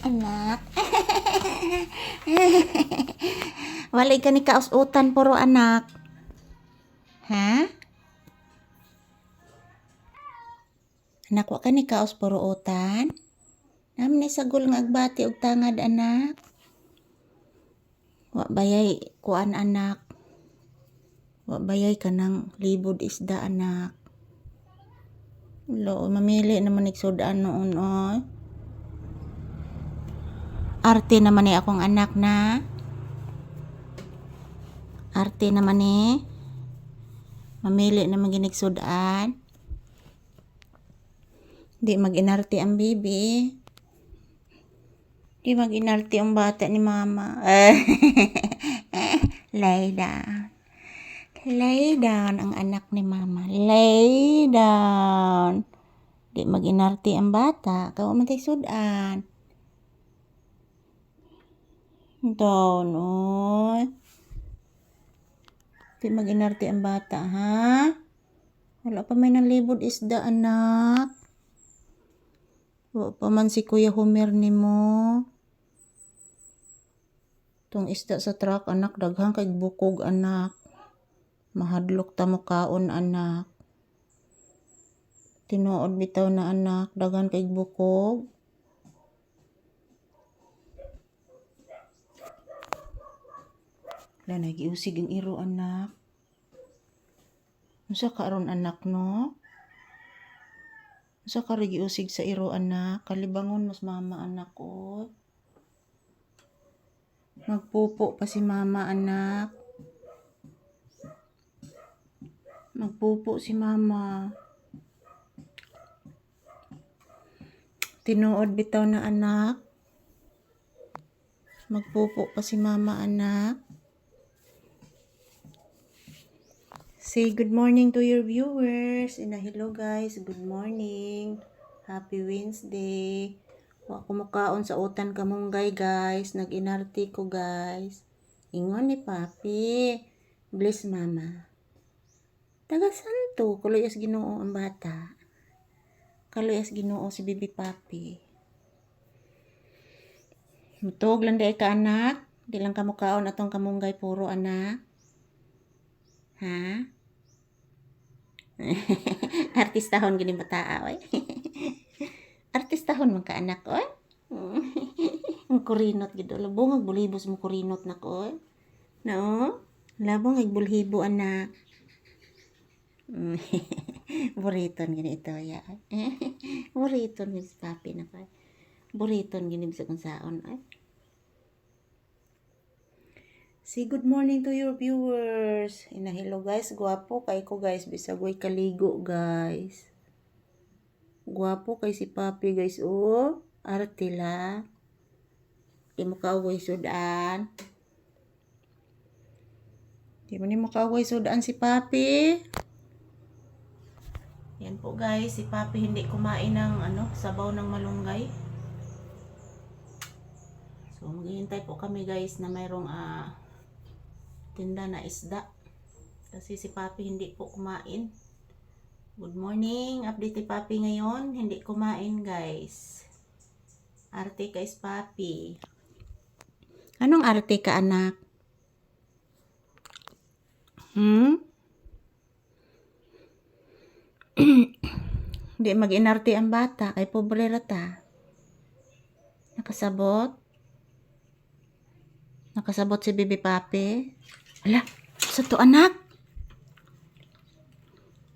Anak. Walay ka ni kausutan puro anak. Ha? Anak, wa ka ni kaos puro utan? Namin ni sagol nga agbati og tangad anak. Wa bayay kuan anak. Wa bayay kanang libod isda anak. Lo, mamili naman nagsudan noon oy. Arte naman ni akong anak na. Arte naman ni. Mamili naman ginigsudan. Di mag-inarte ang bibi. Di mag-inarte ang bata ni mama. Lay down. Lay down ang anak ni mama. Lay down. Di mag-inarte ang bata. Kaya umantay sudan. Down, oy. Di mag-inarte ang bata, ha? Wala pa may nalibod isda, anak. Wala pa man si Kuya Homer ni mo. Tong isda sa truck, anak, daghang kay bukog, anak. Mahadlok ta mo kaon, anak. Tinuod bitaw na, anak, daghan kay bukog. Wala, nagiusig ang iro, anak. Unsa ka aron, anak, no? Unsa ka giusig sa iro, anak? Kalibangon mas mama, anak, oh. Magpupo pa si mama, anak. Magpupo si mama. Tinuod bitaw na, anak. Magpupo pa si mama, anak. Say good morning to your viewers. Hello guys, good morning. Happy Wednesday. Wa ko mukaon sa utan kamunggay guys. Nag-inarte ko guys. Ingon ni Papi. Bless mama. Taga santo. Kaluyas Ginoo ang bata. Kaluyas Ginoo si Bibi Papi. Mutog lang day ka anak. Di lang ka mukaon atong kamunggay puro anak. Ha? Artistahon gini bataa oy. Artistahon man ka anak oy. Ang kurinot gid labong ag bulhibos mo kurinot nak oy. No? Labong ag bulhibo anak. Buriton gini ito ya. Buriton gini si Papi na pa. Buriton gini bisa kung saon oy. Say good morning to your viewers. Hello guys, guwapo kay ko guys, bisag way kaligo guys. Guwapo kay si Papi guys, oh. Arte la. Di mo kaaway sudan. Di mo ni mo kaaway sudan si Papi. Yan po guys, si Papi hindi kumain ng sabaw ng malunggay. So maghihintay po kami guys na mayroong tinda na isda. Kasi si Papi hindi po kumain. Good morning. Update ni Papi ngayon. Hindi kumain guys. Arte kay Papi. Anong arte ka anak? Hindi mag-inarte ang bata. Kay pobre rata. Nakasabot? Nakasabot si Bibi Papi? Ala, sa to anak?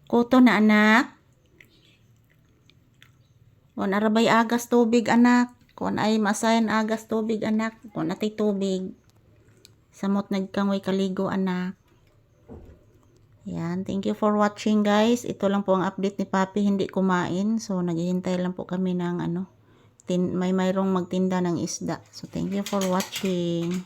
Kuto na anak? Kung arabay agas tubig anak. Kung ay masayan agas tubig anak. Kung atay tubig. Samot nagkangoy kaligo anak. Yan, thank you for watching guys. Ito lang po ang update ni Papi, hindi kumain. So naghihintay lang po kami ng mayroong magtinda ng isda. So thank you for watching.